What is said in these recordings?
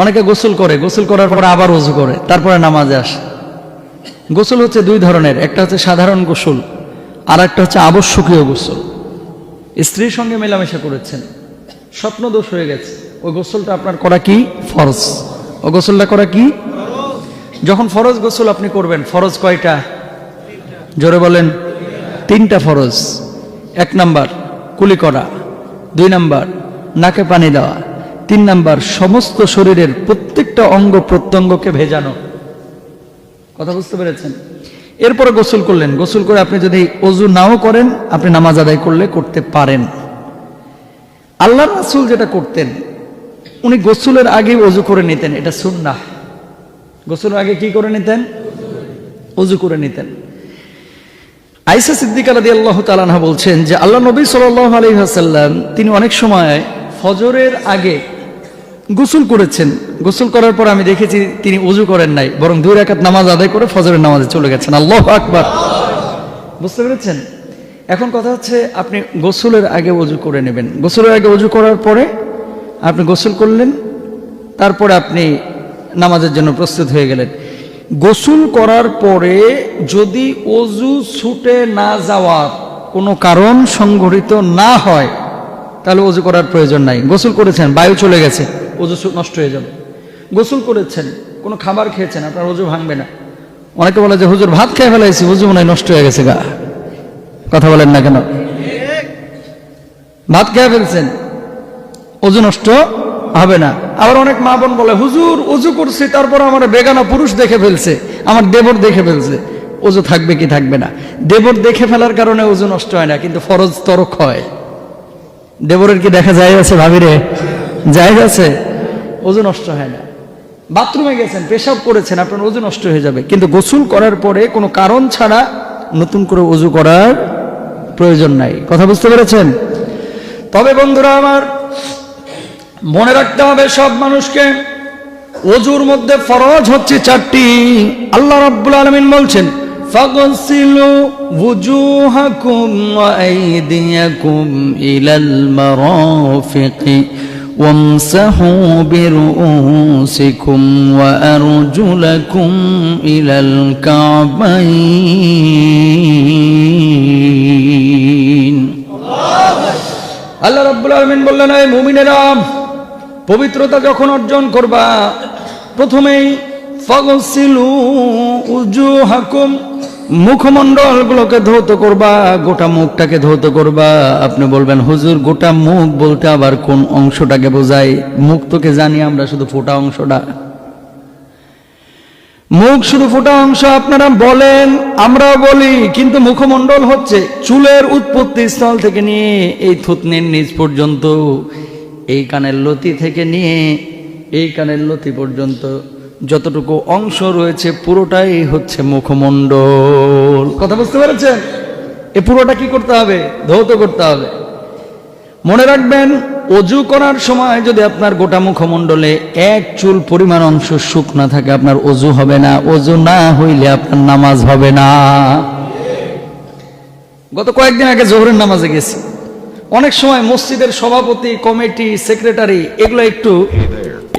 অনেকে গোসল করে, গোসল করার পরে আবার ওযু করে, তারপরে নামাজে আসে। গোসল হচ্ছে দুই ধরনের, একটা হচ্ছে সাধারণ গোসল, আর একটা হচ্ছে আবশ্যকীয় গোসল। স্ত্রীর সঙ্গে মেলামেশা করেছেন, স্বপ্ন দোষ হয়ে গেছে, ওই গোসলটা আপনার করা কি ফরজ, ওই গোসলটা করা কি। যখন ফরজ গোসল আপনি করবেন, ফরজ কয়টা? জোরে বলেন। 3টা ফরজ। 1 নাম্বার কুলি করা, 2 নাম্বার নাকে পানি দেওয়া, 3 নাম্বার সমস্ত শরীরের প্রত্যেকটা অঙ্গ প্রত্যঙ্গকে ভেজানো। কথা বুঝতে পেরেছেন? এরপরে গোসল করলেন, গোসল করে আপনি যদি ওযু নাও করেন, আপনি নামাজ আদায় করতে পারেন। আল্লাহর রাসূল যেটা করতেন, উনি গোসলের আগে ওযু করে নিতেন, এটা সুন্নাহ। গোসলের আগে কি করে নিতেন? ওযু করে নিতেন। আয়েশা সিদ্দিকা রাদিয়াল্লাহু তাআলা আনহা বলছেন যে আল্লাহ নবী সাল্লাল্লাহু আলাইহি ওয়াসাল্লাম তিনি অনেক সময় ফজরের আগে গোসল করেছেন, গোসল করার পর আমি দেখেছি তিনি ওযু করেন নাই, বরং 2 রাকাত নামাজ আদায় করে ফজরের নামাজে চলে গেছেন। আল্লাহু আকবার। বুঝতে পেরেছেন? এখন কথা হচ্ছে আপনি গোসলের আগে ওযু করে নেবেন। গোসলের আগে ওযু করার পরে আপনি গোসল করলেন, তারপরে আপনি নামাজের জন্য প্রস্তুত হয়ে গেলেন। গোসল করার পরে যদি ওযু ছুটে না যাওয়ার কোনো কারণ সংঘটিত না হয়, তাহলে ওযু করার প্রয়োজন নাই। গোসল করেছেন, বায়ু চলে গেছে, ওযু নষ্ট হয়ে যাবে। গোসল করেছেন, কোনো খাবার খেয়েছেন, আপনার ওযু ভাঙবে না। অনেকে বলে যে হুজুর ভাত খেয়ে ফেলাইছি, ওযু মনে হয় নষ্ট হয়ে গেছে গা। কথা বলেন না কেন? ভাত খেয়ে ফেলছেন, ওযু নষ্ট হবে না। আবার অনেক মা বোন বলে হুজুর ওযু করছি, তারপর আমার বেগানা পুরুষ দেখে ফেলছে, আমার দেবর দেখে ফেলছে, ওযু থাকবে কি থাকবে না? দেবর দেখে ফেলার কারণে ওযু নষ্ট হয় না, কিন্তু ফরজ তরক হয়। দেবরের কি দেখা যায় আছে? ভাবিরে যায় আছে, ওযু নষ্ট হয় না। বাথরুমে গেছেন, পেশাব করেছেন, আপনার ওযু নষ্ট হয়ে যাবে, কিন্তু গোসল করার পরে কোনো কারণ ছাড়া নতুন করে ওযু করার প্রয়োজন নাই। কথা বুঝতে পেরেছেন? তবে বন্ধুরা আমার, মনে রাখতে হবে সব মানুষকে, ওযুর মধ্যে ফরজ হচ্ছে 4টি। আল্লাহ রাব্বুল আলামিন বলছেন ফাগসিলু ওয়ুজুহাকুম ওয়া আইদিয়াকুম ইলাল মারাফিকি ওয়ামসাহু বিরুউসিকুম ওয়া আরজুলাকুম ইলাল কাবাইন। আল্লাহ রাব্বুল আলামিন বললেন, হে মুমিনেরা, পবিত্রতা যখন অর্জন করবা, প্রথমেই ফাগসিলু ওয়ুজুহাকুম, মুখমণ্ডলগুলোকে ধৌত করবা, গোটা মুখটাকে ধৌত করবা। আপনি বলবেন হুজুর গোটা মুখ বলতে আবার কোন অংশটাকে বোঝায়? মুখ তোকে জানি আমরা, শুধু ফোঁটা অংশটা। মুখ শুধু ফোঁটা অংশ আপনারা বলেন, আমরাও বলি, কিন্তু মুখমণ্ডল হচ্ছে চুলের উৎপত্তি স্থল থেকে নিয়ে এই থুতনির নিচ পর্যন্ত, এই কানের লতি থেকে নিয়ে এই কানের লতি পর্যন্ত যতটুকু অংশ রয়েছে পুরোটাই হচ্ছে মুখমণ্ডল। কথা বুঝতে পেরেছেন? এই পুরোটা কি করতে হবে? ধৌত করতে হবে। মনে রাখবেন, ওযু করার সময় যদি আপনার গোটা মুখমণ্ডলে 1 চুল পরিমাণ অংশ শুকনা থাকে, আপনার ওযু হবে না। ওযু না হইলে আপনার নামাজ হবে না। গত কয়েকদিন আগে জোহরের নামাজে গেছি। অনেক সময় মসজিদের সভাপতি, কমিটি, সেক্রেটারি এগুলো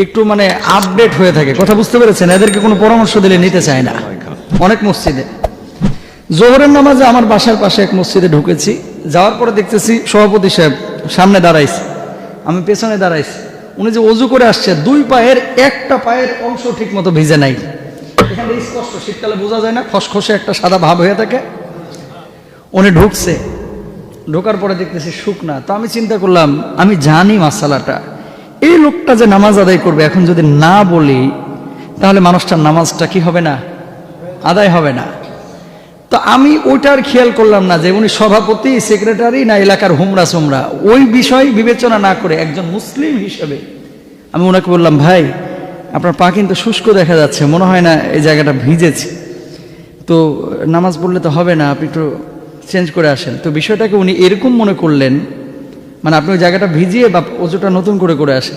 একটু মানে আপডেট হয়ে থাকে। কথা বুঝতে পেরেছেন? এদেরকে কোনো পরামর্শ দিলে নিতে চায় না অনেক মসজিদে। জোহরের নামাজে আমার বাসার পাশে এক মসজিদে ঢুকেছি, যাওয়ার পরে দেখতেছি সভাপতি সাহেব সামনে দাঁড়াইছে, আমি পেছনে দাঁড়াইছি। উনি যে ওযু করে আসছে, 2 পায়ের একটা পায়ের অংশ ঠিক মতো ভিজে নাই। এখানে স্পষ্ট, শীতকালে বোঝা যায় না, খসখসে একটা সাদা ভাব হয়ে থাকে। উনি ঢুকছে, ঢোকার পরে দেখতেছি শুকনা। তো আমি চিন্তা করলাম, আমি জানি মাসালাটা, এই লোকটা যে নামাজ আদায় করবে, এখন যদি না বলি তাহলে মানুষটার নামাজটা কি হবে না? আদায় হবে না। তো আমি ওইটার খেয়াল করলাম না যে উনি সভাপতি, সেক্রেটারি না এলাকার হুমরা সুমরা, ওই বিষয় বিবেচনা না করে একজন মুসলিম হিসেবে আমি ওনাকে বললাম, ভাই আপনার পা কিন্তু শুষ্ক দেখা যাচ্ছে, মনে হয় না এই জায়গাটা ভিজেছে, তো নামাজ পড়লে তো হবে না, আপনি একটু চেঞ্জ করে আসেন। তো বিষয়টাকে উনি এরকম মনে করলেন, মানে আপনি ওই জায়গাটা ভিজিয়ে বা ওযুটা নতুন করে আসেন,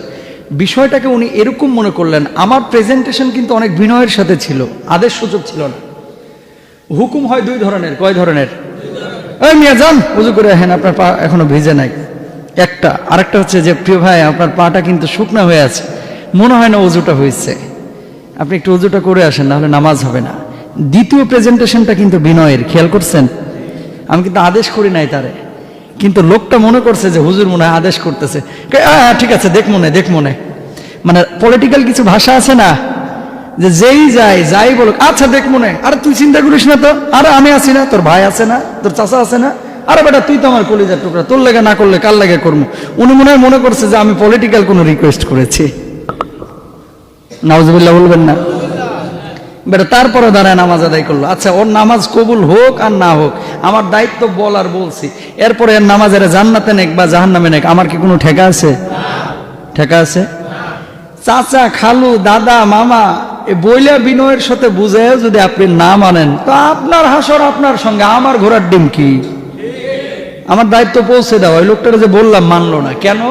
বিষয়টাকে উনি এরকম মনে করলেন। আমার প্রেজেন্টেশন কিন্তু অনেক বিনয়ের সাথে ছিল, আদেশ সূচক ছিল না। হুকুম হয় 2 ধরনের। কয় ধরনের? এই মিয়া যান ওযু করে আসেন, আপনার পা এখনো ভিজে নাই, একটা। আরেকটা হচ্ছে যে প্রিয় ভাই আপনার পাটা কিন্তু শুকনা হয়ে আছে, মনে হয় না অজুটা হয়েছে, আপনি একটু অজুটা করে আসেন, নাহলে নামাজ হবে না। দ্বিতীয় প্রেজেন্টেশনটা কিন্তু বিনয়ের, খেয়াল করছেন? আমি কিন্তু আদেশ করি নাই তারে, কিন্তু লোকটা মনে করছে যে হুজুর মনে হয় আদেশ করতেছে। ঠিক আছে, দেখ মনে মানে পলিটিক্যাল কিছু ভাষা আছে না, যে যেই যাই বলুক, আচ্ছা দেখ মনে, আরে তুই চিন্তা করিস না তো, আরে আমি আছি না, তোর ভাই আছে না, তোর চাচা আছে না, আরে বেটা তুই তো আমার কলিজার টুকরা, তোর লেগে না করলে কার লেগে করবো। উনি মনে করছে যে আমি পলিটিক্যাল কোনো রিকোয়েস্ট করেছি। নাউজুবিল্লাহ বলবেন না? বেটা তারপরে দাঁড়ায় নামাজ আদায় করলো। আচ্ছা, ওর নামাজ কবুল হোক আর না হোক, আমার দায়িত্ব বলার বলছি। এরপরে এর নামাজের জান্নাতে নেক বা জাহান্নামে নেক, আমার কি কোনো ঠেকা আছে? ঠেকা আছে? চাচা, খালু, দাদা, মামা এই বইলা বিনয়ের সাথে বুঝে যদি আপনি না মানেন, তো আপনার হাসর আপনার সঙ্গে, আমার ঘোড়ার ডিম কি? আমার দায়িত্ব পৌঁছে দেওয়া। ওই লোকটার যে বললাম মানলো না কেন?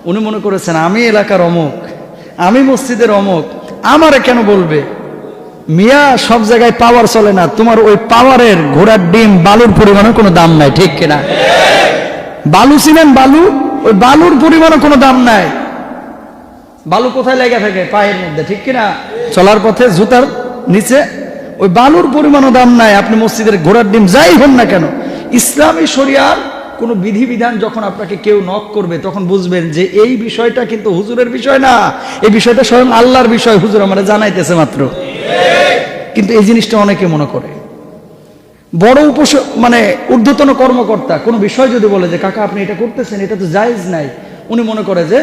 উনি মনে করেছেন আমি এলাকার অমুক, আমি মসজিদের অমুক, আমারে কেন বলবে? মিয়া, সব জায়গায় পাওয়ার চলে না। তোমার ওই পাওয়ারের ঘোড়ার ডিম বালুর পরিমাণের কোনো দাম নাই, ঠিক কিনা? বালু ছিলেন, বালু, ওই বালুর পরিমাণের কোনো দাম নাই। বালু কোথায় লেগে থাকে? পায়ের মধ্যে, ঠিক কিনা? চলার পথে জুতার নিচে, ওই বালুর পরিমাণও দাম নাই। আপনি মসজিদের ঘোড়ার ডিম যাই হন না কেন, ইসলামী শরিয়ার কোন বিধিবিধান যখন আপনাকে কেউ নক করবে, তখন বুঝবেন যে এই বিষয়টা কিন্তু হুজুরের বিষয় না, এই বিষয়টা স্বয়ং আল্লাহর বিষয়, হুজুর আমারে জানাইতেছে মাত্র। কিন্তু এই জিনিসটা অনেকে মনে করে। বড় মানে ঊর্ধ্বতন কর্মকর্তা কোন বিষয় যদি বলে যে কাকা আপনি এটা করতেছেন, এটা তো জায়েজ নাই, উনি মনে করে যে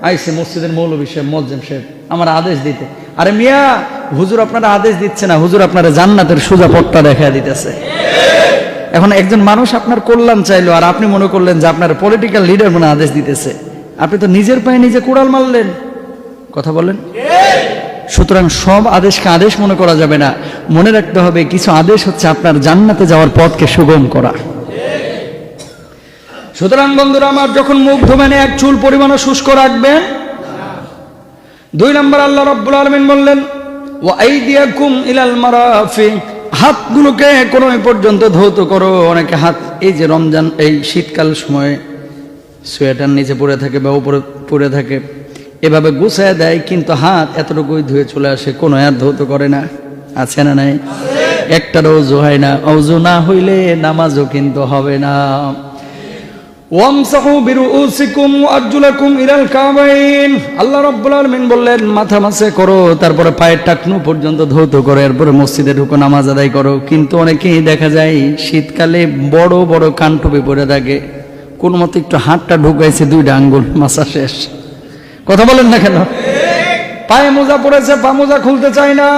আইসে মসজিদের মৌলভী সাহেব, মুয়াজ্জিম সাহেব আমার আদেশ দিতে। আরে মিয়া, হুজুর আপনারা আদেশ দিচ্ছে না, হুজুর আপনারা জান্নাতের সোজা পথটা দেখা দিতেছে। এখন একজন মানুষ আপনার কল্যাণ চাইলো, আর আপনি মনে করলেন যে আপনার পলিটিক্যাল লিডার মনে আদেশ দিতেছে। আপনি তো নিজের পায়ে নিজে কুড়াল মারলেন। কথা বলেন? সুতরাং সব আদেশকে আদেশ মনে করা যাবে না। মনে রাখতে হবে কিছু আদেশ হচ্ছে আপনার জান্নাতে যাওয়ার পথকে সুগম করা। সুতরাং বন্ধুরা আমার, যখন মুখ ধোবেন এক চুল পরিমাণও শুষ্ক রাখবেন। 2 নম্বর, আল্লাহ রাব্বুল আলামিন বললেন ওয়া আইদিয়াকুম ইলাল মারাফিক, হাতগুলোকে কোন পর্যন্ত ধৌত করো। অনেকে হাত এই যে রমজান, এই শীতকাল সময় সোয়েটার নিচে পড়ে থাকে বা উপরে পড়ে থাকে, এভাবে গুছায় দেয়, কিন্তু হাত এতটুকুই ধুয়ে চলে আসে, কোনো হাত ধৌত করে না। আছে না নাই? একটার ওযু হয় না। ওযু না হইলে নামাজও কিন্তু হবে না। ওয়ামসাহু বিরুউসিকুম ওয়া আরজুলাকুম ইলাল কাবাইন, আল্লাহ রাব্বুল আলামিন বললেন মাথা মাসে করো, তারপরে পায়ের টাকনু পর্যন্ত ধৌত করো, এরপরে মসজিদে ঢুকো, নামাজ আদায় করো। কিন্তু অনেকেই দেখা যায় শীতকালে বড় বড় কানটুপি পরে থাকে, কোন মতে একটু হাতটা ঢুকাইছে, 2টা আঙ্গুল, মাসা শেষ। কথা বলেন না কেন? পায়ে মোজা পড়েছে, পা মোজা খুলতে চায় না।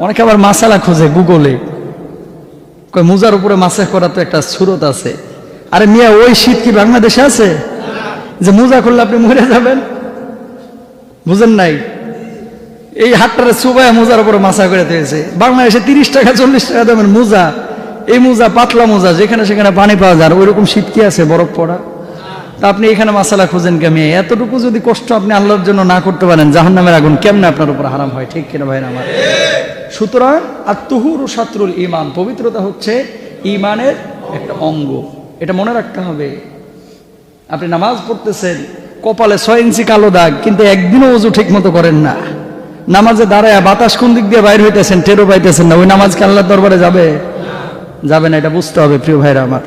অনেকে আবার মাসালা খোঁজে গুগলে, কয় মোজার উপরে মাসা করা তো একটা সুরত আছে। আরে মিয়া, ওই শীত কি বাংলাদেশে আছে যে মোজা খুললে আপনি মরে যাবেন? বুঝেন নাই? এই হাতটারে সুবায় মোজার উপরে মাসা করে দিয়েছে। বাংলাদেশে 30 টাকা 40 টাকা দামের মোজা, এই মোজা পাতলা মোজা, যেখানে সেখানে পানি পাওয়া যায়। ওই রকম শীত কি আছে বরফ পড়া? তা আপনি এখানে মাসালা খুঁজেন কেমন? এতটুকু যদি কষ্ট আপনি আল্লাহর জন্য না করতে পারেন, জাহান্নামের আগুন কেমনে আপনার উপর হারাম হয়? ঠিক কিনা ভাই আমার? সুতরাং আত-তুহুরু শাতরুল ঈমান, পবিত্রতা হচ্ছে ঈমানের একটা অঙ্গ, এটা মনে রাখতে হবে। আপনি নামাজ পড়তেছেন, কপালে 6 ইঞ্চি কালো দাগ, কিন্তু একদিনও ওযু ঠিক মতো করেন না। নামাজে দাঁড়ায় বাতাস কোন দিক দিয়ে বাইর হইতেছেন টেরও পাইতেছেন না, ওই নামাজ কি আল্লাহর দরবারে যাবে? যাবে না। এটা বুঝতে হবে প্রিয় ভাইরা আমার।